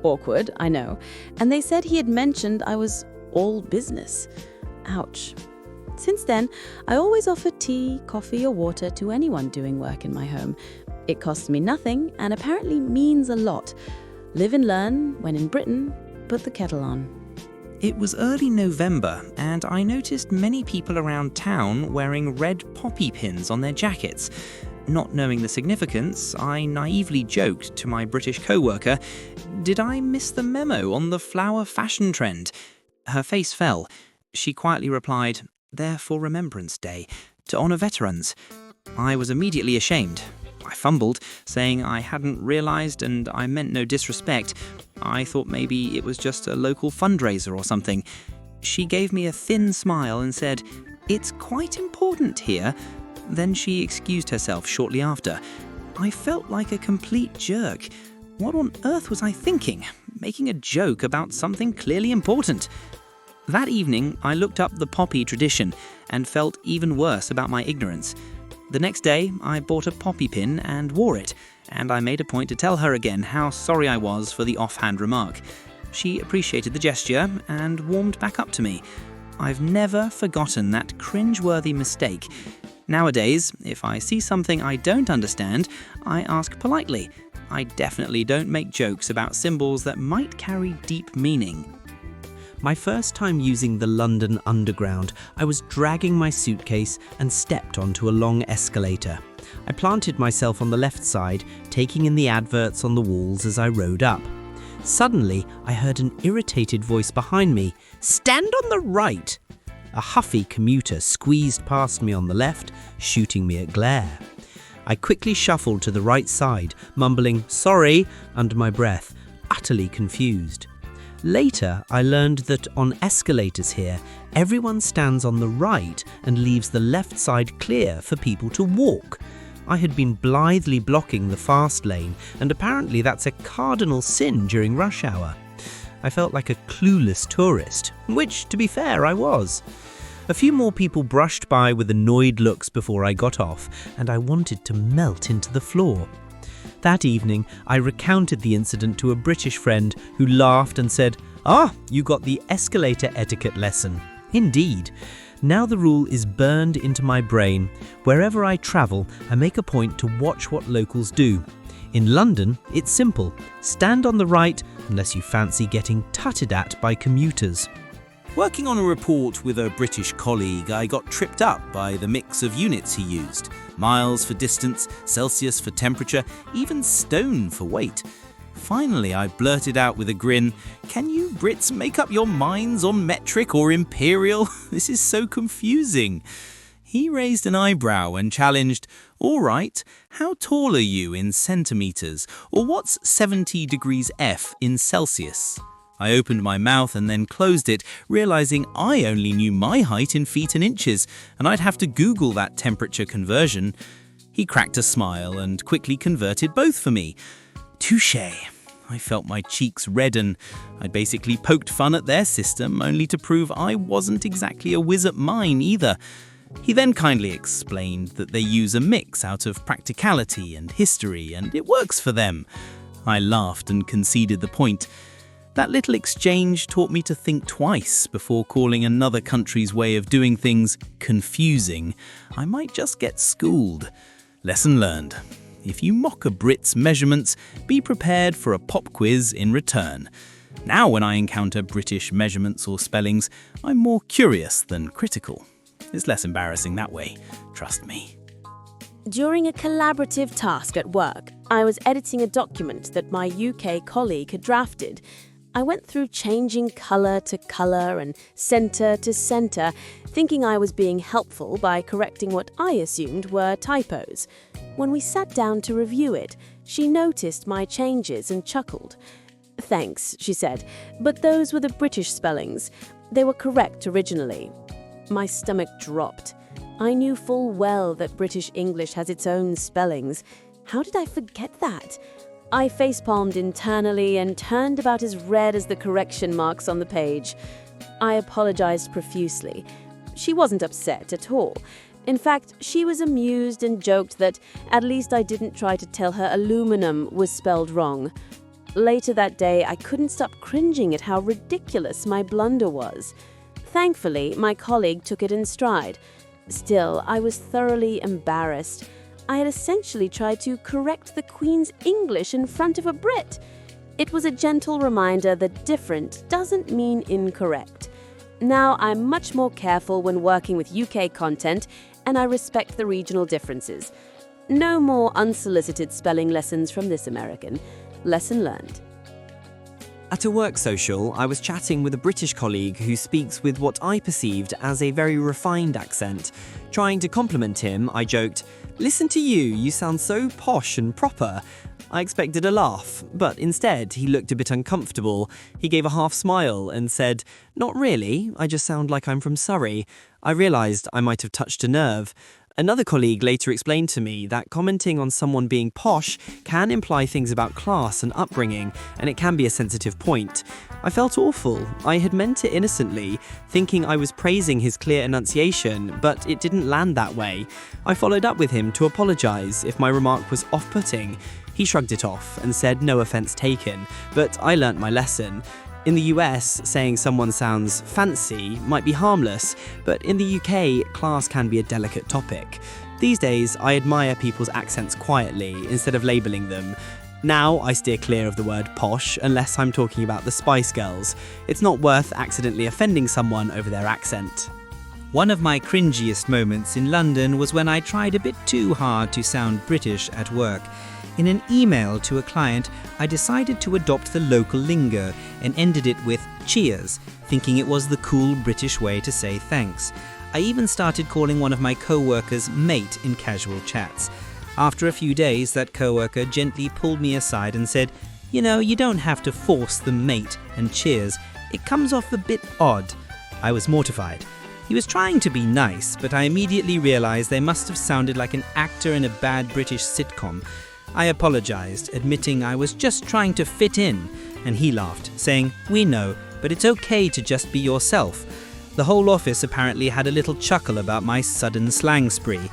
Awkward, I know. And they said he had mentioned I was all business. Ouch. Since then, I always offer tea, coffee, or water to anyone doing work in my home. It costs me nothing and apparently means a lot. Live and learn. When in Britain, put the kettle on. It was early November, and I noticed many people around town wearing red poppy pins on their jackets. Not knowing the significance, I naively joked to my British co-worker, "Did I miss the memo on the flower fashion trend?" Her face fell. She quietly replied, "They're for Remembrance Day, to honour veterans." I was immediately ashamed. I fumbled, saying I hadn't realised and I meant no disrespect. I thought maybe it was just a local fundraiser or something. She gave me a thin smile and said, "It's quite important here." Then she excused herself shortly after. I felt like a complete jerk. What on earth was I thinking? Making a joke about something clearly important. That evening, I looked up the poppy tradition and felt even worse about my ignorance. The next day, I bought a poppy pin and wore it, and I made a point to tell her again how sorry I was for the offhand remark. She appreciated the gesture and warmed back up to me. I've never forgotten that cringe-worthy mistake. Nowadays, if I see something I don't understand, I ask politely. I definitely don't make jokes about symbols that might carry deep meaning. My first time using the London Underground, I was dragging my suitcase and stepped onto a long escalator. I planted myself on the left side, taking in the adverts on the walls as I rode up. Suddenly, I heard an irritated voice behind me, "Stand on the right!" A huffy commuter squeezed past me on the left, shooting me a glare. I quickly shuffled to the right side, mumbling "sorry" under my breath, utterly confused. Later, I learned that on escalators here, everyone stands on the right and leaves the left side clear for people to walk. I had been blithely blocking the fast lane, and apparently that's a cardinal sin during rush hour. I felt like a clueless tourist, which, to be fair, I was. A few more people brushed by with annoyed looks before I got off, and I wanted to melt into the floor. That evening, I recounted the incident to a British friend who laughed and said, "Ah, you got the escalator etiquette lesson." Indeed. Now the rule is burned into my brain. Wherever I travel, I make a point to watch what locals do. In London, it's simple. Stand on the right unless you fancy getting tutted at by commuters. Working on a report with a British colleague, I got tripped up by the mix of units he used. Miles for distance, Celsius for temperature, even stone for weight. Finally, I blurted out with a grin, "Can you Brits make up your minds on metric or imperial? This is so confusing." He raised an eyebrow and challenged, "All right, how tall are you in centimetres? Or what's 70 degrees F in Celsius?" I opened my mouth and then closed it, realizing I only knew my height in feet and inches, and I'd have to Google that temperature conversion. He cracked a smile and quickly converted both for me. Touché. I felt my cheeks redden. I'd basically poked fun at their system, only to prove I wasn't exactly a whiz at mine either. He then kindly explained that they use a mix out of practicality and history, and it works for them. I laughed and conceded the point. That little exchange taught me to think twice before calling another country's way of doing things confusing. I might just get schooled. Lesson learned. If you mock a Brit's measurements, be prepared for a pop quiz in return. Now when I encounter British measurements or spellings, I'm more curious than critical. It's less embarrassing that way, trust me. During a collaborative task at work, I was editing a document that my UK colleague had drafted. I went through changing colour to colour and centre to centre, thinking I was being helpful by correcting what I assumed were typos. When we sat down to review it, she noticed my changes and chuckled. "Thanks," she said, "but those were the British spellings. They were correct originally." My stomach dropped. I knew full well that British English has its own spellings. How did I forget that? I facepalmed internally and turned about as red as the correction marks on the page. I apologized profusely. She wasn't upset at all. In fact, she was amused and joked that at least I didn't try to tell her aluminum was spelled wrong. Later that day, I couldn't stop cringing at how ridiculous my blunder was. Thankfully, my colleague took it in stride. Still, I was thoroughly embarrassed. I had essentially tried to correct the Queen's English in front of a Brit. It was a gentle reminder that different doesn't mean incorrect. Now I'm much more careful when working with UK content, and I respect the regional differences. No more unsolicited spelling lessons from this American. Lesson learned. At a work social, I was chatting with a British colleague who speaks with what I perceived as a very refined accent. Trying to compliment him, I joked, "Listen to you, you sound so posh and proper." I expected a laugh, but instead he looked a bit uncomfortable. He gave a half smile and said, "Not really, I just sound like I'm from Surrey." I realised I might have touched a nerve. Another colleague later explained to me that commenting on someone being posh can imply things about class and upbringing, and it can be a sensitive point. I felt awful. I had meant it innocently, thinking I was praising his clear enunciation, but it didn't land that way. I followed up with him to apologise if my remark was off-putting. He shrugged it off and said no offence taken, but I learnt my lesson. In the US, saying someone sounds fancy might be harmless, but in the UK, class can be a delicate topic. These days, I admire people's accents quietly instead of labelling them. Now, I steer clear of the word posh unless I'm talking about the Spice Girls. It's not worth accidentally offending someone over their accent. One of my cringiest moments in London was when I tried a bit too hard to sound British at work. In an email to a client, I decided to adopt the local lingo and ended it with cheers, thinking it was the cool British way to say thanks. I even started calling one of my co-workers mate in casual chats. After a few days, that co-worker gently pulled me aside and said, You know, you don't have to force the mate and cheers. It comes off a bit odd. I was mortified. He was trying to be nice, but I immediately realized they must have sounded like an actor in a bad British sitcom. I apologized, admitting I was just trying to fit in, and he laughed, saying, "We know, but it's okay to just be yourself." The whole office apparently had a little chuckle about my sudden slang spree.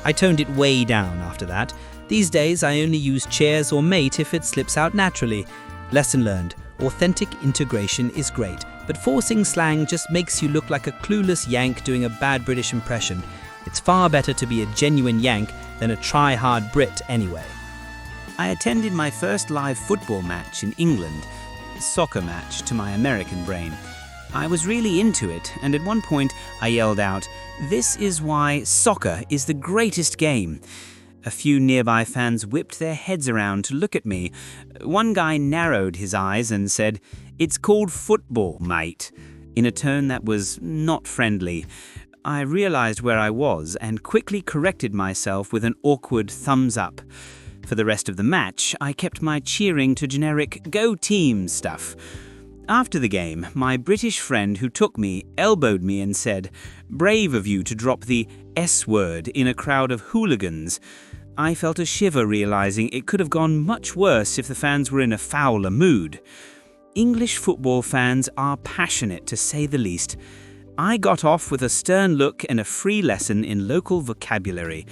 I toned it way down after that. These days I only use cheers or mate if it slips out naturally. Lesson learned. Authentic integration is great, but forcing slang just makes you look like a clueless Yank doing a bad British impression. It's far better to be a genuine Yank than a try-hard Brit anyway. I attended my first live football match in England, soccer match to my American brain. I was really into it, and at one point I yelled out, "This is why soccer is the greatest game." A few nearby fans whipped their heads around to look at me. One guy narrowed his eyes and said, "It's called football, mate," in a tone that was not friendly. I realized where I was and quickly corrected myself with an awkward thumbs up. For the rest of the match, I kept my cheering to generic "Go team" stuff. After the game, my British friend who took me elbowed me and said, "Brave of you to drop the S word in a crowd of hooligans." I felt a shiver realizing it could have gone much worse if the fans were in a fouler mood. English football fans are passionate, to say the least. I got off with a stern look and a free lesson in local vocabulary.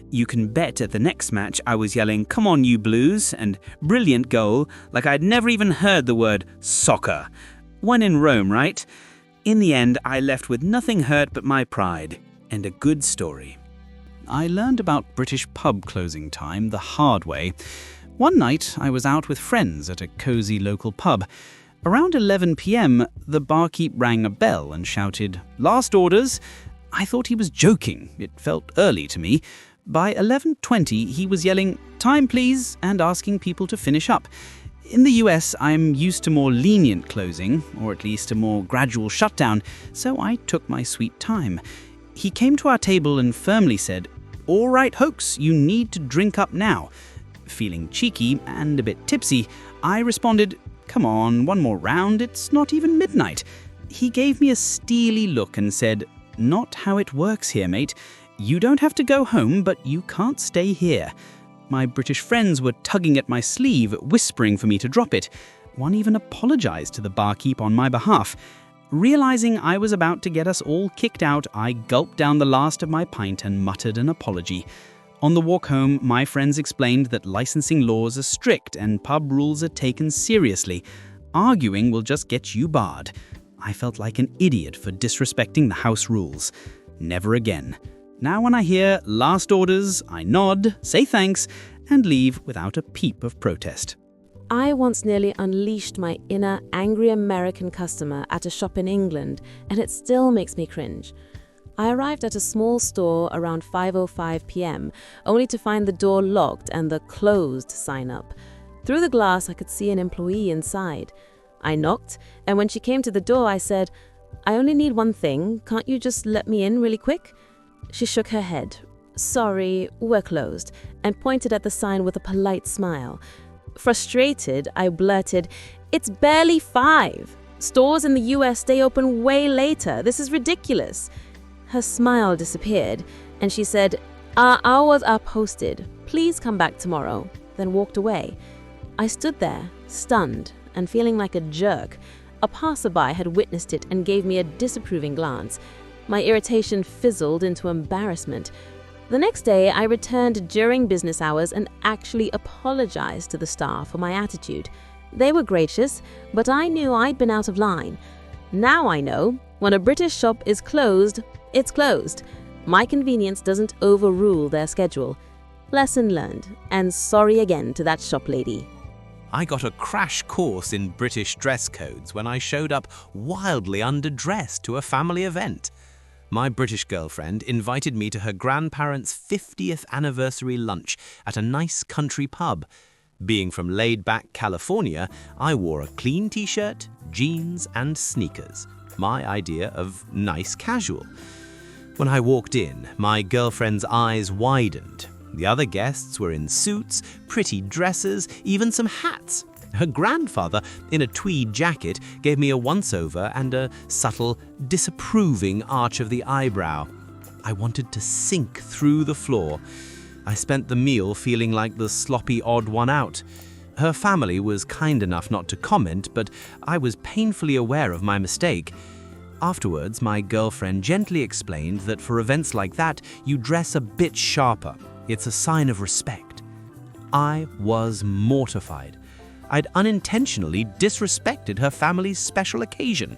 You can bet at the next match I was yelling, "Come on, you Blues," and "Brilliant goal," like I'd never even heard the word soccer. One in Rome, right? In the end, I left with nothing hurt but my pride, and a good story. I learned about British pub closing time the hard way. One night, I was out with friends at a cosy local pub. Around 11 p.m, the barkeep rang a bell and shouted, "Last orders." I thought he was joking. It felt early to me. By 11:20, he was yelling, "Time please," and asking people to finish up. In the US, I'm used to more lenient closing, or at least a more gradual shutdown, so I took my sweet time. He came to our table and firmly said, "All right, Hoax, you need to drink up now." Feeling cheeky and a bit tipsy, I responded, "Come on, one more round, it's not even midnight." He gave me a steely look and said, "Not how it works here, mate. You don't have to go home, but you can't stay here." My British friends were tugging at my sleeve, whispering for me to drop it. One even apologized to the barkeep on my behalf. Realizing I was about to get us all kicked out, I gulped down the last of my pint and muttered an apology. On the walk home, my friends explained that licensing laws are strict and pub rules are taken seriously. Arguing will just get you barred. I felt like an idiot for disrespecting the house rules. Never again. Now when I hear "last orders," I nod, say thanks, and leave without a peep of protest. I once nearly unleashed my inner angry American customer at a shop in England, and it still makes me cringe. I arrived at a small store around 5:05 p.m, only to find the door locked and the "closed" sign up. Through the glass, I could see an employee inside. I knocked, and when she came to the door, I said, "I only need one thing. Can't you just let me in really quick?" She shook her head. "Sorry, we're closed," and pointed at the sign with a polite smile. Frustrated, I blurted, "It's barely 5. Stores in the US stay open way later. This is ridiculous." Her smile disappeared, and she said, "Our hours are posted. Please come back tomorrow," then walked away. I stood there, stunned and feeling like a jerk. A passerby had witnessed it and gave me a disapproving glance. My irritation fizzled into embarrassment. The next day, I returned during business hours and actually apologized to the staff for my attitude. They were gracious, but I knew I'd been out of line. Now I know, when a British shop is closed, it's closed. My convenience doesn't overrule their schedule. Lesson learned, and sorry again to that shop lady. I got a crash course in British dress codes when I showed up wildly underdressed to a family event. My British girlfriend invited me to her grandparents' 50th anniversary lunch at a nice country pub. Being from laid-back California, I wore a clean t-shirt, jeans and sneakers. My idea of nice casual. When I walked in, my girlfriend's eyes widened. The other guests were in suits, pretty dresses, even some hats. Her grandfather, in a tweed jacket, gave me a once-over and a subtle, disapproving arch of the eyebrow. I wanted to sink through the floor. I spent the meal feeling like the sloppy odd one out. Her family was kind enough not to comment, but I was painfully aware of my mistake. Afterwards, my girlfriend gently explained that for events like that, you dress a bit sharper. It's a sign of respect. I was mortified. I'd unintentionally disrespected her family's special occasion.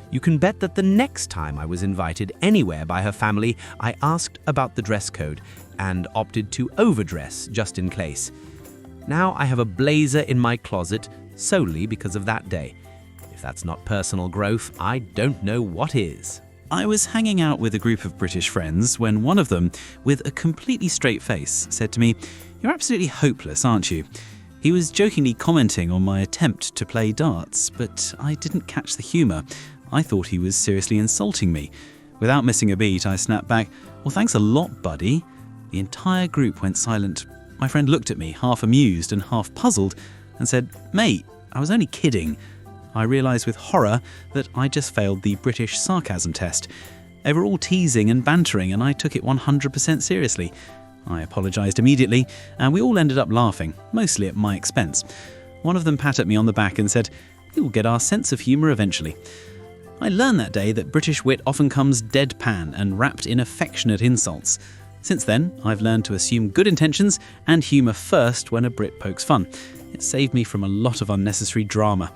You can bet that the next time I was invited anywhere by her family, I asked about the dress code and opted to overdress just in case. Now I have a blazer in my closet solely because of that day. If that's not personal growth, I don't know what is. I was hanging out with a group of British friends when one of them, with a completely straight face, said to me, "You're absolutely hopeless, aren't you?" He was jokingly commenting on my attempt to play darts, but I didn't catch the humour. I thought he was seriously insulting me. Without missing a beat, I snapped back, "Well, thanks a lot, buddy." The entire group went silent. My friend looked at me, half amused and half puzzled, and said, "Mate, I was only kidding." I realised with horror that I just failed the British sarcasm test. They were all teasing and bantering, and I took it 100% seriously. I apologised immediately, and we all ended up laughing, mostly at my expense. One of them patted me on the back and said, "We will get our sense of humour eventually." I learned that day that British wit often comes deadpan and wrapped in affectionate insults. Since then, I've learned to assume good intentions and humour first when a Brit pokes fun. It saved me from a lot of unnecessary drama.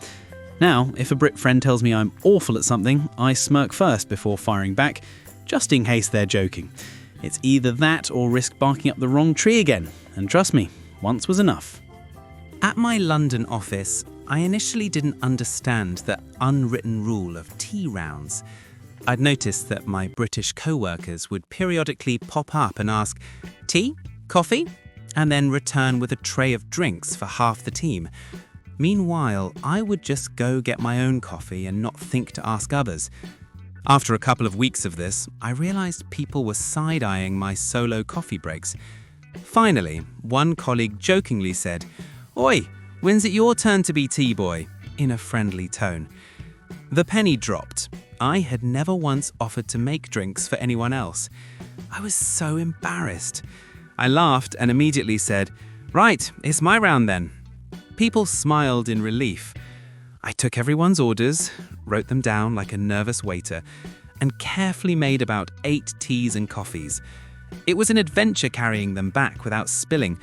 Now, if a Brit friend tells me I'm awful at something, I smirk first before firing back, just in case they're joking. It's either that or risk barking up the wrong tree again, and trust me, once was enough. At my London office, I initially didn't understand the unwritten rule of tea rounds. I'd noticed that my British co-workers would periodically pop up and ask, "Tea? Coffee?" and then return with a tray of drinks for half the team. Meanwhile, I would just go get my own coffee and not think to ask others. After a couple of weeks of this, I realised people were side-eyeing my solo coffee breaks. Finally, one colleague jokingly said, "Oi, when's it your turn to be tea boy?" in a friendly tone. The penny dropped. I had never once offered to make drinks for anyone else. I was so embarrassed. I laughed and immediately said, "Right, it's my round then." People smiled in relief. I took everyone's orders, wrote them down like a nervous waiter, and carefully made about 8 teas and coffees. It was an adventure carrying them back without spilling,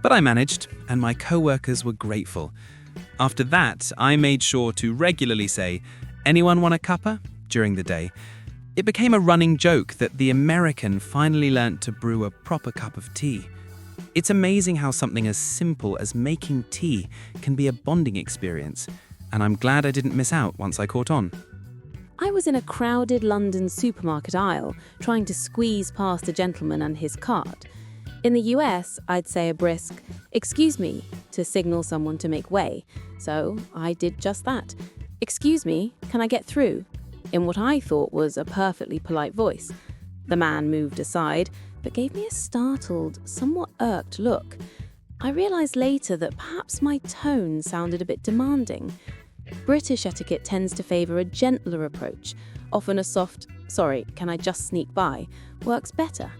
but I managed, and my co-workers were grateful. After that, I made sure to regularly say, "Anyone want a cuppa?" during the day. It became a running joke that the American finally learnt to brew a proper cup of tea. It's amazing how something as simple as making tea can be a bonding experience, and I'm glad I didn't miss out once I caught on. I was in a crowded London supermarket aisle, trying to squeeze past a gentleman and his cart. In the US, I'd say a brisk, "Excuse me," to signal someone to make way. So I did just that. "Excuse me, can I get through?" in what I thought was a perfectly polite voice. The man moved aside, but gave me a startled, somewhat irked look. I realised later that perhaps my tone sounded a bit demanding. British etiquette tends to favour a gentler approach. Often a soft, "Sorry, can I just sneak by?" works better.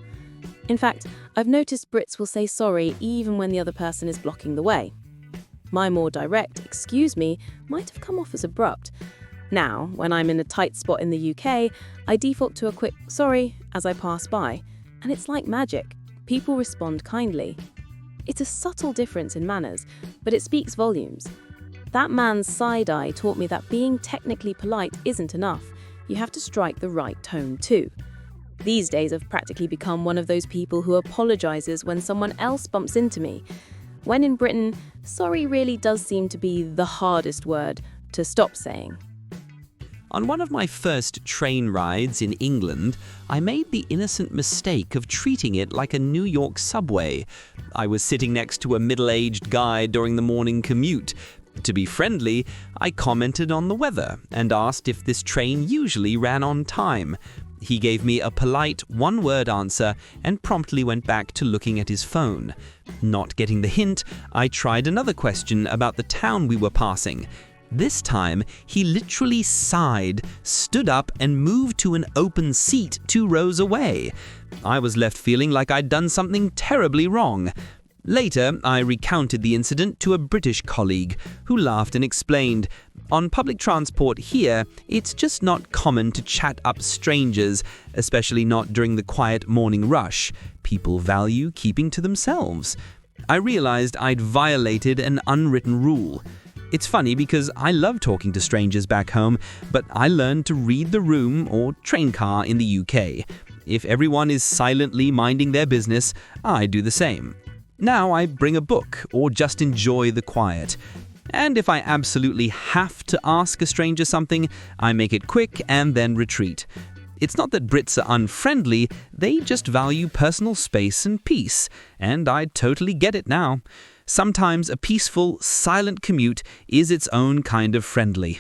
In fact, I've noticed Brits will say sorry even when the other person is blocking the way. My more direct "excuse me" might have come off as abrupt. Now, when I'm in a tight spot in the UK, I default to a quick "sorry" as I pass by, and it's like magic. People respond kindly. It's a subtle difference in manners, but it speaks volumes. That man's side eye taught me that being technically polite isn't enough. You have to strike the right tone too. These days I've practically become one of those people who apologises when someone else bumps into me. When in Britain, sorry really does seem to be the hardest word to stop saying. On one of my first train rides in England, I made the innocent mistake of treating it like a New York subway. I was sitting next to a middle-aged guy during the morning commute. To be friendly, I commented on the weather and asked if this train usually ran on time. He gave me a polite one-word answer and promptly went back to looking at his phone. Not getting the hint, I tried another question about the town we were passing. This time, he literally sighed, stood up and moved to an open seat 2 rows away. I was left feeling like I'd done something terribly wrong. Later, I recounted the incident to a British colleague, who laughed and explained, "On public transport here, it's just not common to chat up strangers, especially not during the quiet morning rush. People value keeping to themselves." I realized I'd violated an unwritten rule. It's funny because I love talking to strangers back home, but I learned to read the room or train car in the UK. If everyone is silently minding their business, I do the same. Now I bring a book or just enjoy the quiet. And if I absolutely have to ask a stranger something, I make it quick and then retreat. It's not that Brits are unfriendly, they just value personal space and peace, and I totally get it now. Sometimes a peaceful, silent commute is its own kind of friendly.